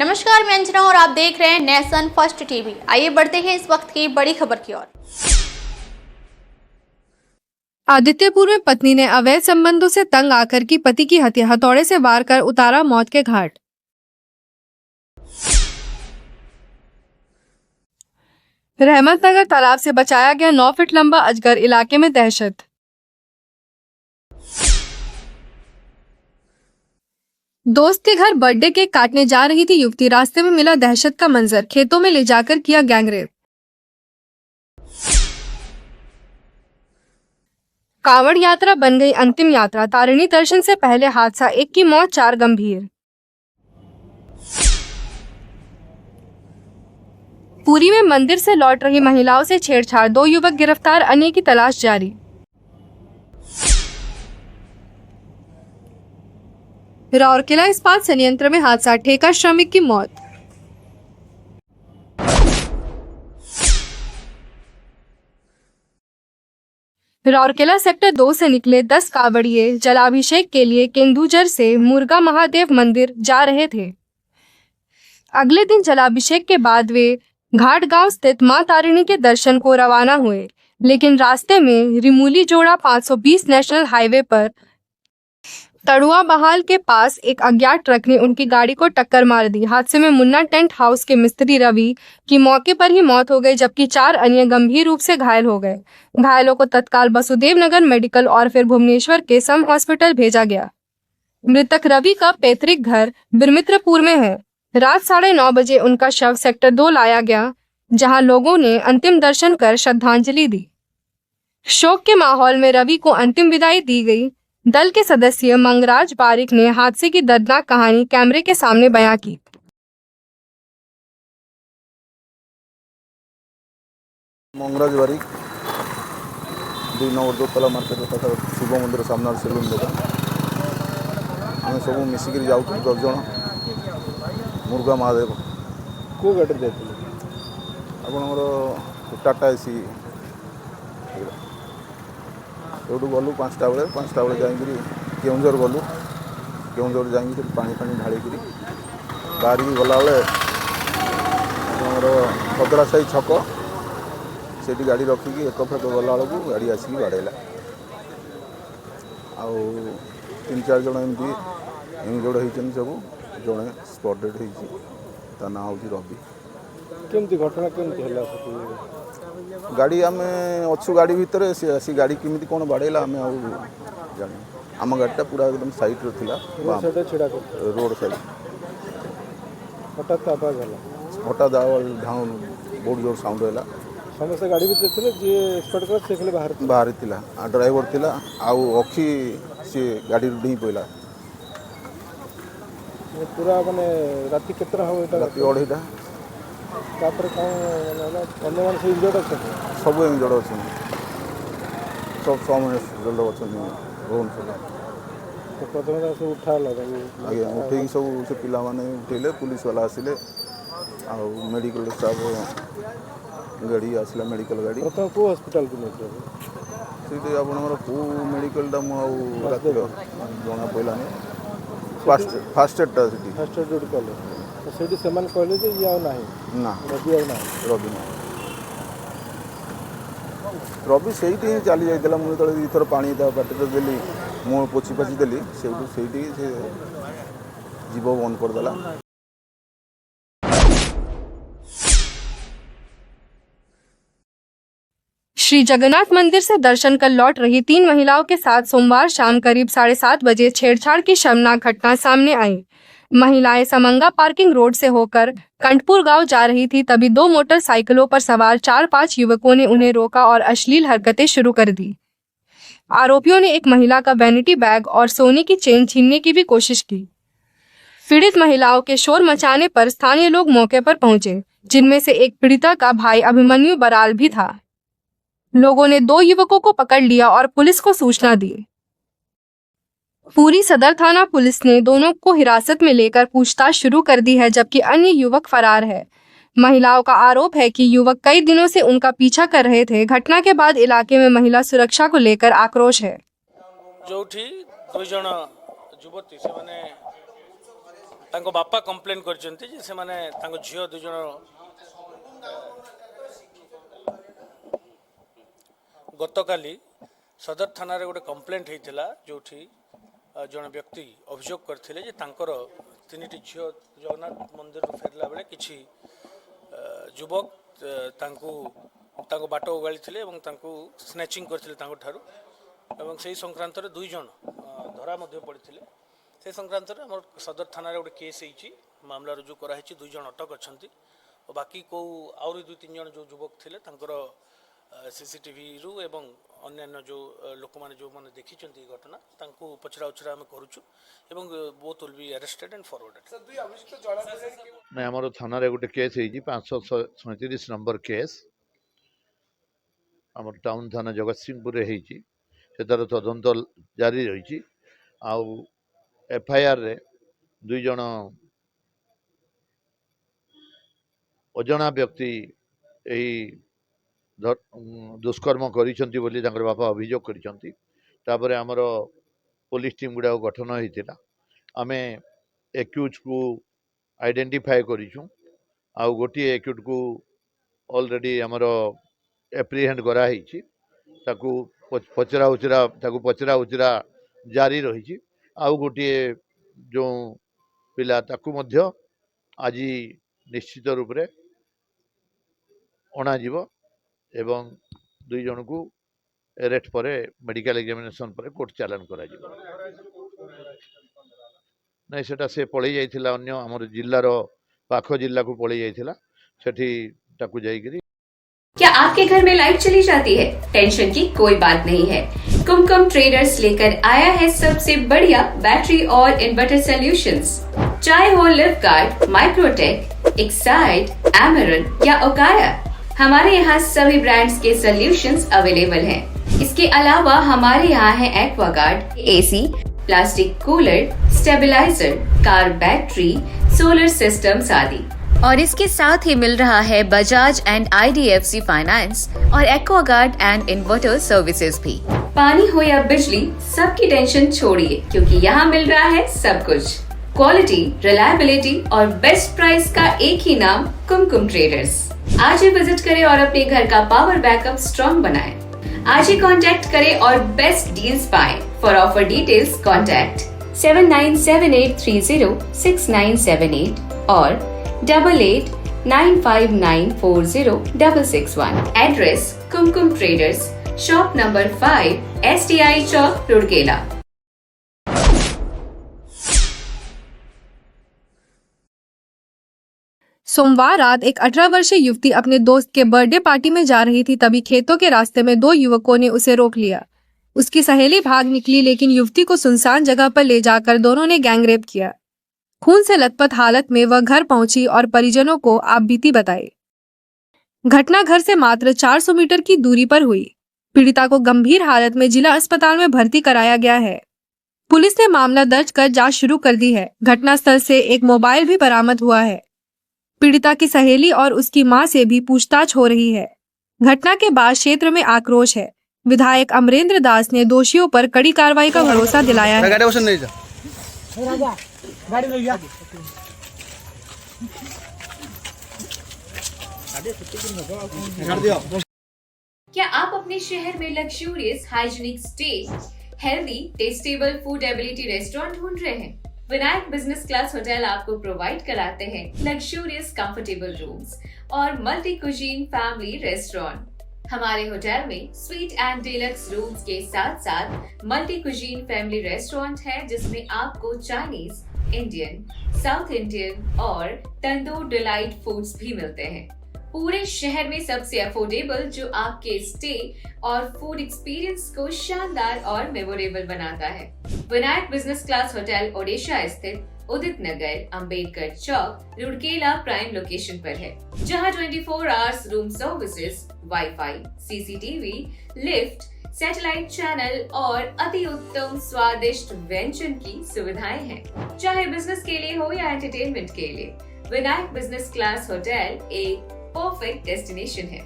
नमस्कार, मैं अंजना और आप देख रहे हैं नेशन फर्स्ट टीवी। आइए बढ़ते हैं इस वक्त की बड़ी खबर की ओर। आदित्यपुर में पत्नी ने अवैध संबंधों से तंग आकर की पति की हत्या, हथौड़े से वार कर उतारा मौत के घाट। रहमतनगर तालाब से बचाया गया 9 फीट लंबा अजगर, इलाके में दहशत। दोस्त के घर बर्थडे केक काटने जा रही थी युवती, रास्ते में मिला दहशत का मंजर, खेतों में ले जाकर किया गैंगरेप। कांवड़ यात्रा बन गई अंतिम यात्रा, तारिणी दर्शन से पहले हादसा, एक की मौत 4 गंभीर। पुरी में मंदिर से लौट रही महिलाओं से छेड़छाड़, 2 युवक गिरफ्तार, अन्य की तलाश जारी। राउरकेला इस्पात संयंत्र में हादसा, ठेका श्रमिक की मौत। राउरकेला सेक्टर 2 से निकले 10 कावड़िए जलाभिषेक के लिए केंदुझर से मुर्गा महादेव मंदिर जा रहे थे। अगले दिन जलाभिषेक के बाद वे घाट गांव स्थित मां तारिणी के दर्शन को रवाना हुए, लेकिन रास्ते में रिमूली जोड़ा 520 नेशनल हाईवे पर तड़ुआ बहाल के पास एक अज्ञात ट्रक ने उनकी गाड़ी को टक्कर मार दी। हादसे में मुन्ना टेंट हाउस के मिस्त्री रवि की मौके पर ही मौत हो गई, जबकि 4 अन्य गंभीर रूप से घायल हो गए। घायलों को तत्काल वसुदेव नगर मेडिकल और फिर भुवनेश्वर के सम हॉस्पिटल भेजा गया। मृतक रवि का पैतृक घर बिरमित्रपुर में है। रात 9:30 बजे उनका शव सेक्टर 2 लाया गया, जहां लोगों ने अंतिम दर्शन कर श्रद्धांजलि दी। शोक के माहौल में रवि को अंतिम विदाई दी गई। दल के सदस्य मंगराज बारिक ने हादसे की दर्दनाक कहानी कैमरे के सामने बयां की। मंगराज बारिक 2 नंबर 2 तला मार्केट तथा शिव मंदिर सामने सेलून दुकान आम सब मिसिक जाऊँ 10 जन मुर्गा महादेव को गाड़ी जाते आपणकर टाटा एसी एटू गलु 5टा बेले जाकि केउंझर गलु केउंझर जाकि पानी फानी ढालिकी बाहर गला आपणकर खदरा साही छक से गाड़ी रखिकी एक फेक गला बेलू गाड़ी आसिक बाड़ेला आउ 3-4 जन एमती इंजर्ड होती सब जड़े स्पॉट डेड होता ना हूँ रवि। केमती घटना केमती है गाड़ी आम अच्छु गाड़ी भितर सी गाड़ी केमी कौन बाड़ेला आम जान आम गाड़ीटा पूरा एकदम साइड रे थिला रोड साइड हठात आवाज है हठात ढाउ बहुत जोर साउंड है समस्त गाड़ी भी थे जी एक्सपर्ट कर से खाली बाहर थिला ड्राइवर थिला आउ अखी सी गाड़ी डी पइला पूरा माने राति केतरा हो एटा राति 2:30 तापर कौन अन्य मान से इंजर्ड अच्छे सब इंजर्ड अच्छे सब इंजर्ड अच्छे रोन सब तो प्रथम से उठा लगा आगे उठे सब से पिला माने उठेले पुलिस वाला आसिले आ मेडिकल स्टाफ गाड़ी आसला मेडिकल गाड़ी प्रथम को हॉस्पिटल को नहीं सीधे आपनकर को मेडिकलटा मु राति जना पइलानी फास्ट एडटा सीटी फर्स्ट एड ड्यूटी कले तो सेठी सेमान कहले जे या नाही ना रवि आ नाही रवि ना रवि से चली जाइला मुझे तले 2 थर पानी पाटे देली मुँह पोछि पाछि देली से जीव बंद करदेला। श्री जगन्नाथ मंदिर से दर्शन कर लौट रही 3 महिलाओं के साथ सोमवार शाम करीब 7:30 बजे छेड़छाड़ की शर्मनाक घटना सामने आई। महिलाएं समंगा पार्किंग रोड से होकर कंठपुर गांव जा रही थी, तभी 2 मोटरसाइकिलों पर सवार 4-5 युवकों ने उन्हें रोका और अश्लील हरकतें शुरू कर दी। आरोपियों ने एक महिला का वैनिटी बैग और सोने की चेन छीनने की भी कोशिश की। पीड़ित महिलाओं के शोर मचाने पर स्थानीय लोग मौके पर पहुंचे, जिनमें से एक पीड़िता का भाई अभिमन्यु बराल भी था। लोगों ने 2 युवकों को पकड़ लिया और पुलिस को सूचना दी। पूरी सदर थाना पुलिस ने दोनों को हिरासत में लेकर पूछताछ शुरू कर दी है, जबकि अन्य युवक फरार है। महिलाओं का आरोप है कि युवक कई दिनों से उनका पीछा कर रहे थे। घटना के बाद इलाके में महिला सुरक्षा को लेकर आक्रोश है। जो 2 जन युवती से तांको बापा कंप्लेन करचंती जे से माने तांको झियो दु जण गतकाली सदर थाना रे गोटे कंप्लेंट हेतिला जोठी जण व्यक्ति अभियोग करथिले जे तांकर तीनिटी झियो जगन्नाथ मंदिर रो फेरला बेले किछि युवक तांको बाटो उगाड़ी थिले एवं तांको स्नैचिंग करथिले तांको ठारू एवं सेही संक्रांत रे दुई जण धरा मध्य पड़िथिले से संक्रांत रे हमर सदर थाना रे गोटे केस हेछि मामला रुजु करा हेछि दुई जण अटक अछंती और बाकी को आउरी दुई तीन जण जो युवक थिले तांकर सीसीटीवी रु एवं अन्यान्य जो लोक माने जो माने देखिचंती घटना तांको पचरा उचरा हम करूछु एवं both will be arrested and forwarded. मैं हमर थाना रे गोटे केस हेछि 537 नंबर केस हमर टाउन थाना जगतसिंहपुर रे हेछि सेतार तदंत जारी रहिछि आउ एफआईआर रे दुई जण अजଣା व्यक्ति एही दुष्कर्म करिसंती बोली तांकर बापा अभियोग करिसंती तापर हमर पुलिस टीम गुडा गठन होइतिला आमे एक्यूज को आइडेंटिफाई करिछु आउ गोटी एक्यूज को ऑलरेडी हमर एप्रीहेंड करा हिछि ताकू पचरा उचरा जारी रहिछि आउ गोटी जो पिला ताकू मध्य आज निश्चित रूप रे अणा जीवो एवं दुई जन को अरेस्ट पर मेडिकल एग्जामिनेशन पर कोर्ट चालान करा जीवो नहीं सेटा से पळै जाइथिला अन्य हमर जिल्लार पाख जिल्ला को पळै जाइथिला सेठी ताकू जाईकरी। क्या आपके घर में लाइट चली जाती है? टेंशन की कोई बात नहीं है। कुमकुम ट्रेडर्स लेकर आया है सबसे बढ़िया बैटरी और इन्वर्टर सॉल्यूशंस। चाहे हो लिफ्टगार्ड, माइक्रोटेक, एक्साइड, एमरन या ओकाया, हमारे यहाँ सभी ब्रांड्स के सॉल्यूशंस अवेलेबल हैं। इसके अलावा हमारे यहाँ है Aquaguard, AC, plastic cooler, stabiliser, car battery, solar systems आदि। और इसके साथ ही मिल रहा है बजाज एंड IDFC फाइनेंस और एक्वागार्ड एंड इन्वर्टर सर्विसेज भी। पानी हो या बिजली, सबकी टेंशन छोड़िए क्योंकि यहाँ मिल रहा है सब कुछ। क्वालिटी, रिलायबिलिटी और बेस्ट प्राइस का एक ही नाम, कुमकुम ट्रेडर्स। आज ही विजिट करें और अपने घर का पावर बैकअप स्ट्रॉन्ग बनाएं। आज ही कांटेक्ट करें और बेस्ट डील्स पाएं। फॉर ऑफर डिटेल्स कांटेक्ट 7978306978 और 8895940661। एड्रेस कुमकुम ट्रेडर्स, शॉप नंबर 5, STI चौक, रुड़केला। सोमवार रात एक 18 वर्षीय युवती अपने दोस्त के बर्थडे पार्टी में जा रही थी, तभी खेतों के रास्ते में दो युवकों ने उसे रोक लिया। उसकी सहेली भाग निकली, लेकिन युवती को सुनसान जगह पर ले जाकर दोनों ने गैंगरेप किया। खून से लथपथ हालत में वह घर पहुंची और परिजनों को आपबीती बताई। घटना घर से मात्र 400 मीटर की दूरी पर हुई। पीड़िता को गंभीर हालत में जिला अस्पताल में भर्ती कराया गया है। पुलिस ने मामला दर्ज कर जांच शुरू कर दी है। घटनास्थल से एक मोबाइल भी बरामद हुआ है। पीड़िता की सहेली और उसकी मां से भी पूछताछ हो रही है। घटना के बाद क्षेत्र में आक्रोश है। विधायक अमरेंद्र दास ने दोषियों पर कड़ी कार्रवाई का भरोसा दिलाया है। क्या आप अपने शहर में luxurious, hygienic stay, healthy, testable food ability restaurant ढूंढ रहे हैं? विनायक बिजनेस क्लास होटल आपको प्रोवाइड कराते हैं लग्जूरियस कंफर्टेबल रूम्स और मल्टी कुजीन फैमिली रेस्टोरेंट। हमारे होटल में स्वीट एंड डिलक्स रूम्स के साथ साथ मल्टी कुजीन फैमिली रेस्टोरेंट है, जिसमें आपको चाइनीज, इंडियन, साउथ इंडियन और तंदूर डिलाइट फूड्स भी मिलते हैं। पूरे शहर में सबसे अफोर्डेबल, जो आपके स्टे और फूड एक्सपीरियंस को शानदार और मेमोरेबल बनाता है। Vinayak business class hotel Odisha स्थित उदित नगर, अंबेडकर चौक, रुड़केला प्राइम लोकेशन पर है, जहां 24 hours room services, wifi, CCTV, lift, satellite channel और अति उत्तम स्वादिष्ट व्यंजन की सुविधाएं हैं। चाहे बिजनेस के लिए हो या एंटरटेनमेंट के लिए, विनायक बिजनेस क्लास होटल एक परफेक्ट डेस्टिनेशन है।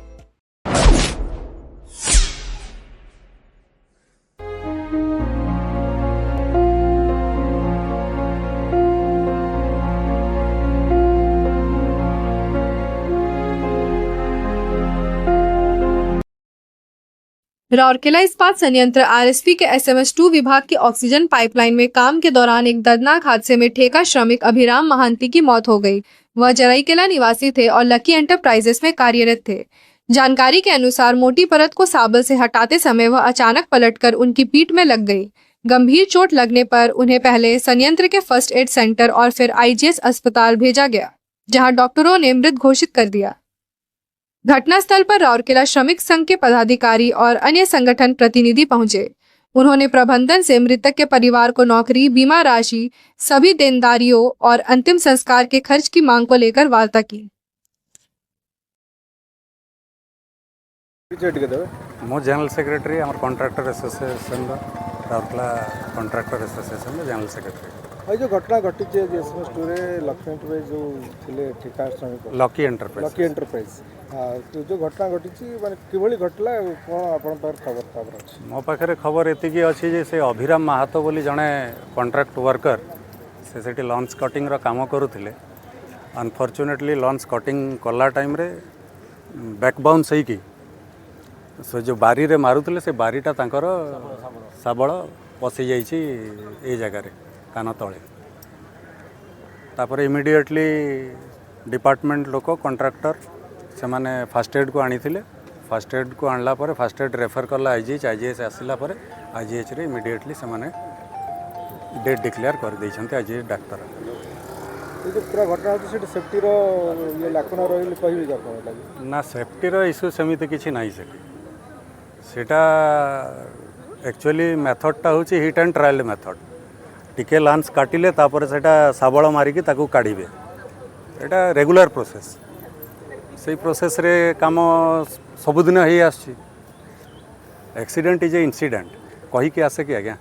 राउरकेला इस्पात संयंत्र आरएसपी के SMS2 विभाग की ऑक्सीजन पाइपलाइन में काम के दौरान एक दर्दनाक हादसे में ठेका श्रमिक अभिराम महांती की मौत हो गई। वह जराईकेला निवासी थे और लकी एंटरप्राइजेस में कार्यरत थे। जानकारी के अनुसार मोटी परत को साबल से हटाते समय वह अचानक पलटकर उनकी पीठ में लग गई। गंभीर चोट लगने पर उन्हें पहले संयंत्र के फर्स्ट एड सेंटर और फिर IGS अस्पताल भेजा गया, जहां डॉक्टरों ने मृत घोषित कर दिया। घटनास्थल पर राउरकेला श्रमिक संघ के पदाधिकारी और अन्य संगठन प्रतिनिधि पहुंचे। उन्होंने प्रबंधन से मृतक के परिवार को नौकरी, बीमा राशि, सभी देनदारियों और अंतिम संस्कार के खर्च की मांग को लेकर वार्ता की। मो जनरल सेक्रेटरी आम contractor association Rourkela contractor association general secretary. ये जो घटना घटी है SMS2 लकी एंटरप्राइज जो थिले ठेका श्रमिक लकी एंटरप्राइज तो जो घटना घटी माने किभली घटला कोन आपन पर खबर अछि? मो पाखे खबर एतिकी अच्छी जे से अभिराम महातो बोली जड़े कॉन्ट्राक्ट वर्कर से लॉन्च कटिंग रो काम करुले। अनफॉर्चुनेटली लॉन्च कटिंग कला टाइम रे बैकबाउन सही की से जो बारी रे मारुले से बारीटा तांकर साबल पशि जाइए ये जगार कान तले। तापर इमिडिएटली डिपार्टमेंट लोक कॉन्ट्राक्टर से माने फास्ट एड को आनी थिले। फास्ट एड को आणला पर फास्ट एड रेफर करला IGS आसला पर IGS रे इमिडिएटली से माने डेट डिक्लेयर कर दैछन्ते IGS डाक्टर। ये जो पूरा घटना होती सेठी सेफ्टी रो ये लाकुना रहिल कहिबे जा कोन लागि ना सेफ्टी रो इश्यू समिति किछि नाही सेटा एक्चुअली मेथडटा होची हिट एंड ट्रायल मेथड। टिके लांस काटिले तापर सेटा साबळ मारिकी ताकू काढिबे, एटा रेगुलर प्रोसेस। से प्रोसेस रे काम सबुदिन ही आछि। एक्सीडेंट इज ए इंसिडेंट कही के आसे कि आज्ञा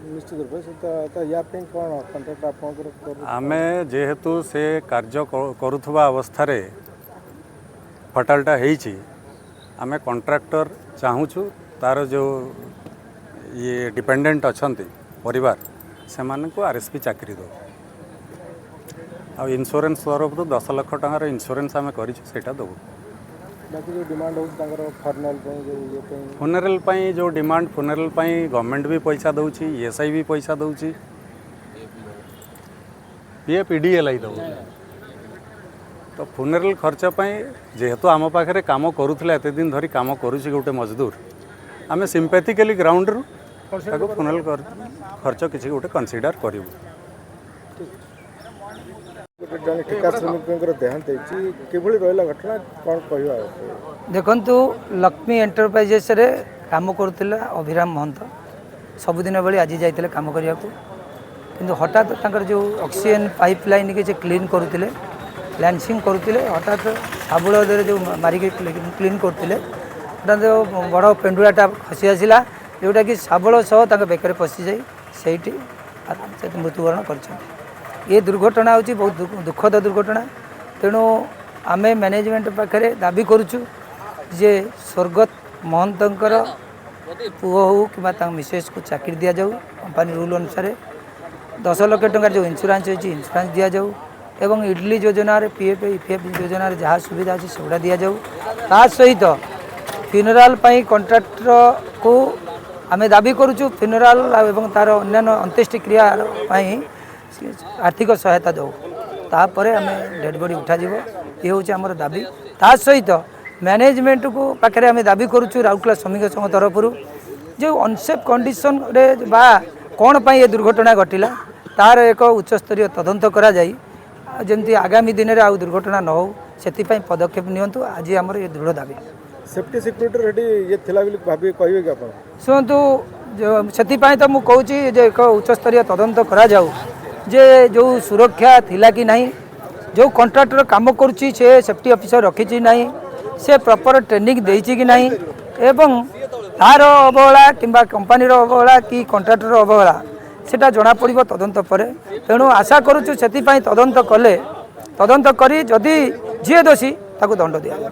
निश्चित रूप से तो या पे कोन कॉन्ट्रैक्ट आपन आमे जेहेतु से कार्य करुथबा अवस्था रे फटालटा हेछि आमे कॉन्ट्रैक्टर चाहूछु तार जो ये डिपेंडेंट अछंती परिवार से माने को RSP चाकरी दो आ इंश्योरेंस तरफ 10 लाख टंकार इंश्योरेंस आमे करिछु सेटा दो। बाकी जो डिमांड हो तांकर फर्नल पे जो ये पे फुनरल पई जो डिमांड फुनरल पई गवर्नमेंट भी पैसा दउची, SI भी पैसा दउची, PDLI दउ। तो फुनरल खर्च पई जेहेतु आम पाखे काम करूथले एते दिन धरी काम करूची गोटे मजदूर आमे सिंपैथिकली ग्राउंड रु ताको फुनरल खर्च किसी गोटे कंसीडर करिवु। गोटे जन ठेका श्रमिकଙ୍କର देहांत ହେଇଛି किभली रहला घटना कोन कहवा? देखंतु लक्ष्मी एंटरप्राइजेस रे काम करुथिला अभिराम महंत सबुदिन बेले आज जाइतिले काम करिया को, किंतु हठात तांकर जो ऑक्सीजन पाइपलाइन के जे क्लीन करुथिले लैंसिंग करुथिले हठात साबुल दे जो मारी के क्लीन करुथिले हठात बड़ पेंडुलाटा खसी आसिला जोटा कि साबल सह तांके बेकर पशि जाई सेठी मृत्युवरण करछथि। ये दुर्घटना होची बहुत दुखद दुर्घटना। तेणु आमे मैनेजमेंट पाखे दाबी करुचु जे स्वर्गत महंतंकर पुओ हो कि मिसेस को चाकरी दि जाऊ कंपनी रूल अनुसार 10 लाख टंका जो इंश्योरेंस होची इंश्योरेंस दि जाऊ एवं इडली योजना रे PF योजना रे जहाँ सुविधा अच्छी सेगुड़ा दि जाऊ। ता सहित फ्यूनराल पई कॉन्ट्रैक्टर को आमे दाबी करुचु फ्यूनराल एवं तार अन्य अंत्येष्टि क्रिया पई आर्थिक सहायता दो तापर आम डेड बॉडी उठा जीवो ये हूँ आमर दाबी। ता सहित मैनेजमेंट को पाखे आम दाबी करुचु राउरकेला श्रमिक संघ तरफ जो अनसेफ कंडीशन रे बा कौन पाई ये दुर्घटना घटिला तार एक उच्चस्तरीय तदंत करा जाई जमती आगामी दिन में आउ दुर्घटना न हो से पदक्षेप नियंतु। आज आमर ये दृढ़ दाबी। सेफ्टी सिक्योरिटी रेडी ये थिला बिल भाबी कहबे कि आपण शुणु से तो मुझे कहूँ जे एक उच्चस्तरीय तदंत करा जाऊ जे जो सुरक्षा थिला कि नहीं, जो कॉन्ट्रैक्टर काम करुच्ची से सेफ्टी ऑफिसर रखी ना, से प्रॉपर ट्रेनिंग देइछि कि नहीं एवं तार अवहेला किंबा कंपनी अवहेला कि कॉन्ट्रैक्टर अवहेला सेटा जना पड़िबो तदंत परे। तेणु आशा करुचु सेति पई तदंत कले तदंत करी जदि जे दोषी ताकू दंड दिया जाय।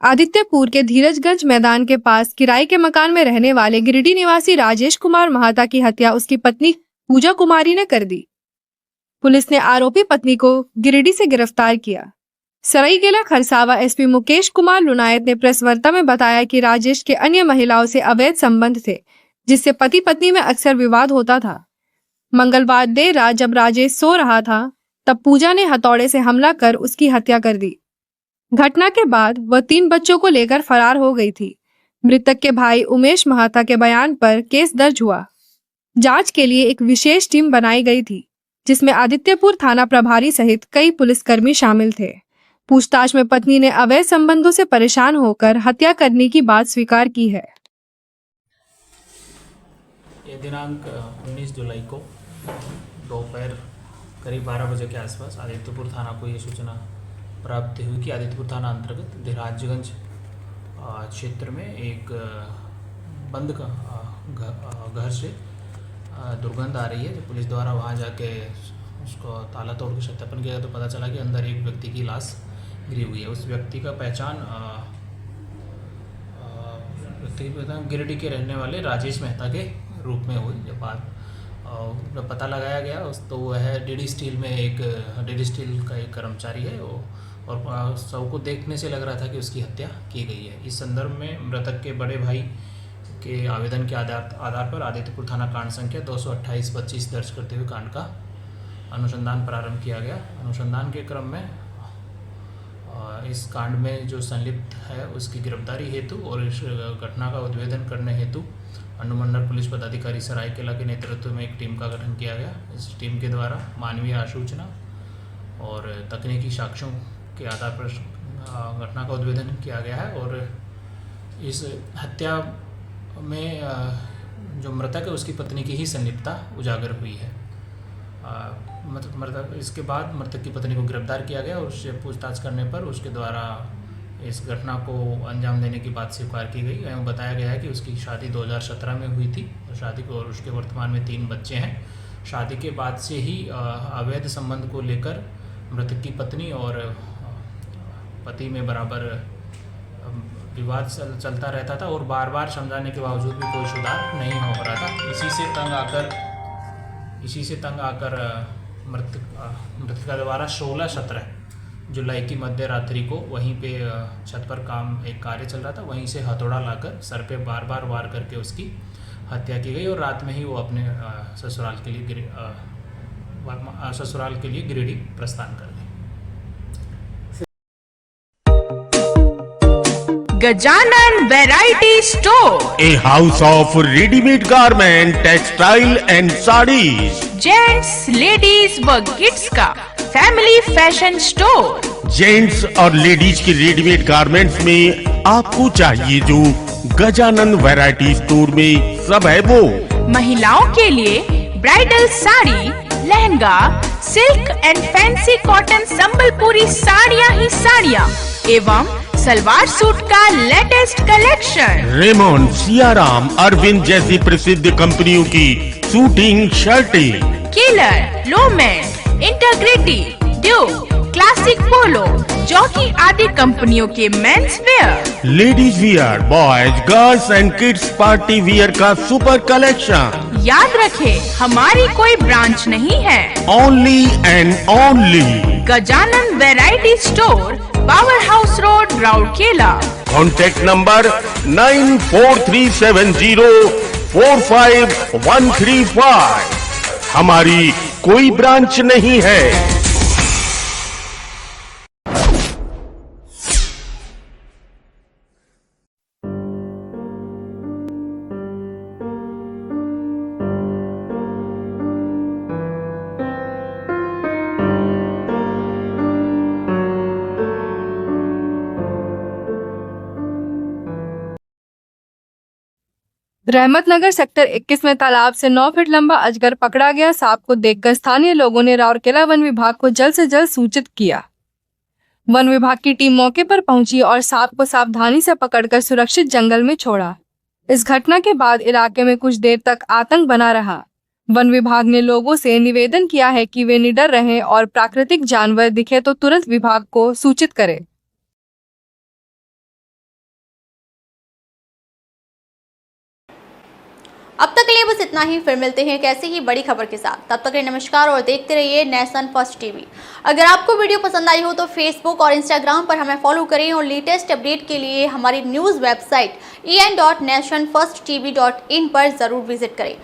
आदित्यपुर के धीरजगंज मैदान के पास किराए के मकान में रहने वाले गिरिडीह निवासी राजेश कुमार महाता की हत्या उसकी पत्नी पूजा कुमारी ने कर दी। पुलिस ने आरोपी पत्नी को गिरिडीह से गिरफ्तार किया। सरायकेला खरसावा एसपी मुकेश कुमार लुनायत ने प्रेस वार्ता में बताया कि राजेश के अन्य महिलाओं से अवैध संबंध थे, जिससे पति पत्नी में अक्सर विवाद होता था। मंगलवार देर रात जब राजेश सो रहा था, तब पूजा ने हथौड़े से हमला कर उसकी हत्या कर दी। घटना के बाद वह 3 बच्चों को लेकर फरार हो गई थी। मृतक के भाई उमेश महाता के बयान पर केस दर्ज हुआ। जांच के लिए एक विशेष टीम बनाई गई थी, जिसमें आदित्यपुर थाना प्रभारी सहित कई पुलिसकर्मी शामिल थे। पूछताछ में पत्नी ने अवैध संबंधों से परेशान होकर हत्या करने की बात स्वीकार की है। ये दिनांक 19 जुलाई को दोपहर करीब 12 बजे के आसपास आदित्यपुर थाना को ये सूचना प्राप्त हुई कि आदित्यपुर थाना अंतर्गत धीराजगंज क्षेत्र में एक बंद घर से दुर्गंध आ रही है। तो पुलिस द्वारा वहाँ जाके उसको ताला तोड़ के सत्यापन किया तो पता चला कि अंदर एक व्यक्ति की लाश गिरी हुई है। उस व्यक्ति का पहचान गिरिडीह के रहने वाले राजेश मेहता के रूप में हुई। जब बाद पता लगाया गया तो वह डीडी स्टील का एक कर्मचारी है और सबको देखने से लग रहा था कि उसकी हत्या की गई है। इस संदर्भ में मृतक के बड़े भाई के आवेदन के आधार पर आदित्यपुर थाना कांड संख्या 228-25 दर्ज करते हुए कांड का अनुसंधान प्रारंभ किया गया। अनुसंधान के क्रम में इस कांड में जो संलिप्त है उसकी गिरफ्तारी हेतु और इस घटना का उद्भेदन करने हेतु अनुमंडल पुलिस पदाधिकारी सरायकेला के नेतृत्व में एक टीम का गठन किया गया। इस टीम के द्वारा मानवीय आसूचना और तकनीकी साक्ष्यों के आधार पर घटना का उद्भेदन किया गया है और इस हत्या में जो मृतक है उसकी पत्नी की ही संलिप्तता उजागर हुई है। इसके बाद मृतक की पत्नी को गिरफ्तार किया गया और उससे पूछताछ करने पर उसके द्वारा इस घटना को अंजाम देने की बात स्वीकार की गई एवं बताया गया है कि उसकी शादी 2017 में हुई थी और उसके वर्तमान में 3 बच्चे हैं। शादी के बाद से ही अवैध संबंध को लेकर मृतक की पत्नी और पति में बराबर विवाद चलता रहता था और बार बार समझाने के बावजूद भी कोई सुधार नहीं हो रहा था। इसी से तंग आकर मृतका द्वारा 16-17 जुलाई की मध्य रात्रि को वहीं पे छत पर एक कार्य चल रहा था, वहीं से हथौड़ा लाकर सर पे बार बार वार करके उसकी हत्या की गई और रात में ही वो अपने ससुराल के लिए गिरिडीह प्रस्थान कर गए। Gajanan variety store, a house of ready-made garment, textile and sarees, gents ladies व किड्स का फैमिली फैशन स्टोर। जेंट्स और लेडीज के रेडीमेड गारमेंट्स में आपको चाहिए जो गजानन वैरायटी स्टोर में सब है वो। महिलाओं के लिए bridal sari, lehenga, silk and fancy cotton Sambalpuri साड़ियाँ ही साड़ियाँ एवं सलवार सूट का latest collection. Raymond, Siyaram, Arvind जैसी प्रसिद्ध कंपनियों की शूटिंग शर्टें, केलर, लोमेंट, इंटीग्रिटी, ड्यू, क्लासिक पोलो, जॉकी आदि कंपनियों के men's wear, ladies wear, boys, girls and kids party wear का सुपर कलेक्शन। याद रखें, हमारी कोई ब्रांच नहीं है, only and only Gajanan variety store, power house road, Rourkela. Contact number 9437045135। हमारी कोई ब्रांच नहीं है। रहमतनगर सेक्टर 21 में तालाब से 9 फीट लंबा अजगर पकड़ा गया सांप को देखकर स्थानीय लोगों ने राउरकेला वन विभाग को जल्द से जल्द सूचित किया। वन विभाग की टीम मौके पर पहुंची और सांप को सावधानी से पकड़कर सुरक्षित जंगल में छोड़ा। इस घटना के बाद इलाके में कुछ देर तक आतंक बना रहा। वन विभाग ने लोगों से निवेदन किया है कि वे निडर रहें और प्राकृतिक जानवर दिखे तो तुरंत विभाग को सूचित करें। अब तक के लिए बस इतना ही, फिर मिलते हैं एक ऐसी ही बड़ी खबर के साथ। तब तक के लिए नमस्कार और देखते रहिए नेशन फर्स्ट टीवी। अगर आपको वीडियो पसंद आई हो तो फेसबुक और इंस्टाग्राम पर हमें फॉलो करें और लेटेस्ट अपडेट के लिए हमारी न्यूज़ वेबसाइट en.nationfirsttv.in पर जरूर विजिट करें।